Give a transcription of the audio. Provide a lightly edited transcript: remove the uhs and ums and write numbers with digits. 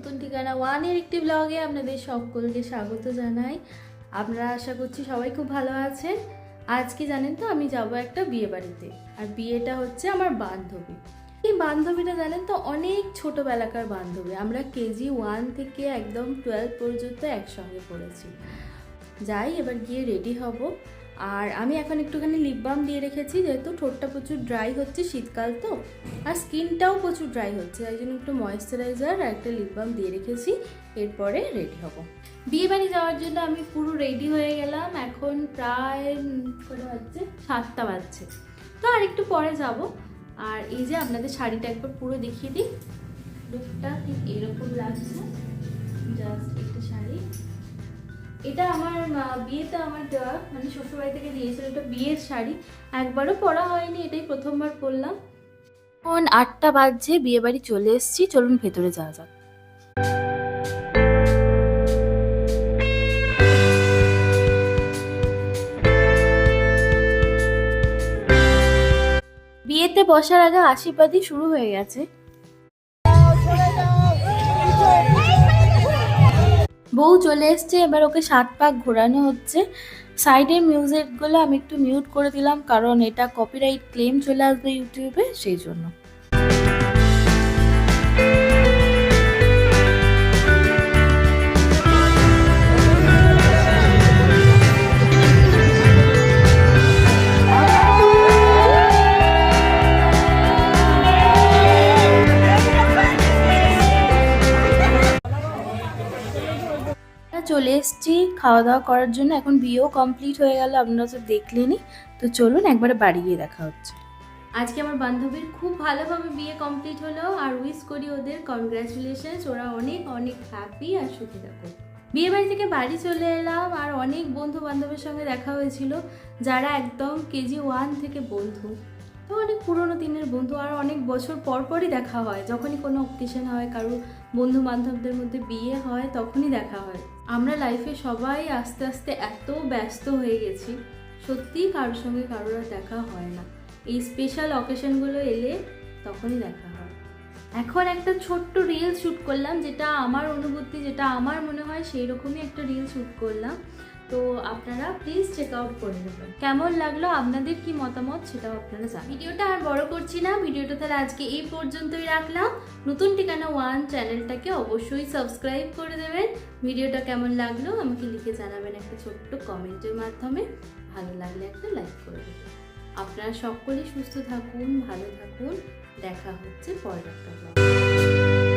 নতুন ঠিকানা ওয়ানের একটি ব্লগে আপনাদের সকলকে স্বাগত জানাই। আমরা আশা করছি সবাই খুব ভালো আছেন। আজকে জানেন তো আমি যাব একটা বিয়ে বাড়িতে, আর বিয়েটা হচ্ছে আমার বান্ধবী। এই বান্ধবীটা জানেন তো অনেক ছোটোবেলাকার বান্ধবী, আমরা কেজি 1 থেকে একদম 12 পর্যন্ত একসঙ্গে পড়েছি। যাই এবার গিয়ে রেডি হব। আর আমি এখন একটুখানি লিপ বাম দিয়ে রেখেছি, যেহেতু ঠোঁটটা প্রচুর ড্রাই হচ্ছে, শীতকাল তো, আর স্কিনটাও প্রচুর ড্রাই হচ্ছে, তাই জন্য একটু ময়েশ্চারাইজার আর একটা লিপ বাম দিয়ে রেখেছি। এরপরে রেডি হব বিয়ে বাড়ি যাওয়ার জন্য। আমি পুরো রেডি হয়ে গেলাম, এখন প্রায় কটা বাজছে, 7টা বাজছে, তো আর একটু পরে যাব। আর এই যে আপনাদের শাড়িটা একবার পুরো দেখিয়ে দিই, লুকটা ঠিক এরকম লাগছে। জাস্ট একটা শাড়ি, এটা আমার বিয়েতে আমার দেওয়া, মানে শ্বশুরবাড়ি থেকে দিয়েছিল, এটা বিয়ের শাড়ি, একবারও পরা হয়নি, এটাই প্রথমবার পরলাম। এখন 8টা বাজছে, বিয়ে বাড়ি চলে এসেছি, চলুন ভেতরে যাওয়া যাক। বিয়েতে বসার আগে আশীর্বাদই শুরু হয়ে গেছে। বউ চলে এসছে, এবার ওকে 7 পাক ঘোরানো হচ্ছে। সাইডের মিউজিকগুলো আমি একটু মিউট করে দিলাম, কারণ এটা কপিরাইট ক্লেম চলে আসবে ইউটিউবে, সেই জন্য। চলে এসেছি খাওয়া দাওয়া করার জন্য, এখন বিয়েও কমপ্লিট হয়ে গেল, আপনারা তো দেখলেনই। তো চলুন একবারে বাড়ি গিয়ে দেখা হচ্ছে। আজকে আমার বান্ধবীর খুব ভালোভাবে বিয়ে কমপ্লিট হলো, আর উইশ করি ওদের, কনগ্রাচুলেশনস, ওরা অনেক অনেক হ্যাপি আর সুখী থাকুক। বিয়ে বাড়ি থেকে বাড়ি চলে এলাম, আর অনেক বন্ধু বান্ধবের সঙ্গে দেখা হয়েছিল, যারা একদম কেজি 1 থেকে বন্ধু, তো অনেক পুরোনো দিনের বন্ধু, আর অনেক বছর পর পরই দেখা হয়, যখনই কোনো অকেশন হয়, কারো বন্ধু বান্ধবদের মধ্যে বিয়ে হয়, তখনই দেখা হয়। আমরা লাইফে সবাই আস্তে আস্তে এত ব্যস্ত হয়ে গেছি, সত্যিই কারোর সঙ্গে কারোর আর দেখা হয় না। এই স্পেশাল অকেশনগুলো এলে তখনই দেখা হয়। এখন একটা ছোট্ট রিল শ্যুট করলাম, যেটা আমার অনুভূতি, যেটা আমার মনে হয় সেই রকমই একটা রিল শ্যুট করলাম, তো আপনারা প্লিজ চেক আউট করে নেবেন। কেমন লাগলো, আপনাদের কি মতামত, সেটাও আপনারা জানান। ভিডিওটা আর বড় করছি না, ভিডিওটা তাহলে আজকে এই পর্যন্তই রাখলাম। নতুন ঠিকানা ওয়ান চ্যানেলটাকে অবশ্যই সাবস্ক্রাইব করে দেবেন। ভিডিওটা কেমন লাগলো আমাকে লিখে জানাবেন একটা ছোট্ট কমেন্টের মাধ্যমে, ভালো লাগলে একটা লাইক করে দেবেন। আপনারা সকলেই সুস্থ থাকুন, ভালো থাকুন, দেখা হচ্ছে পরের একটা ব্লগে।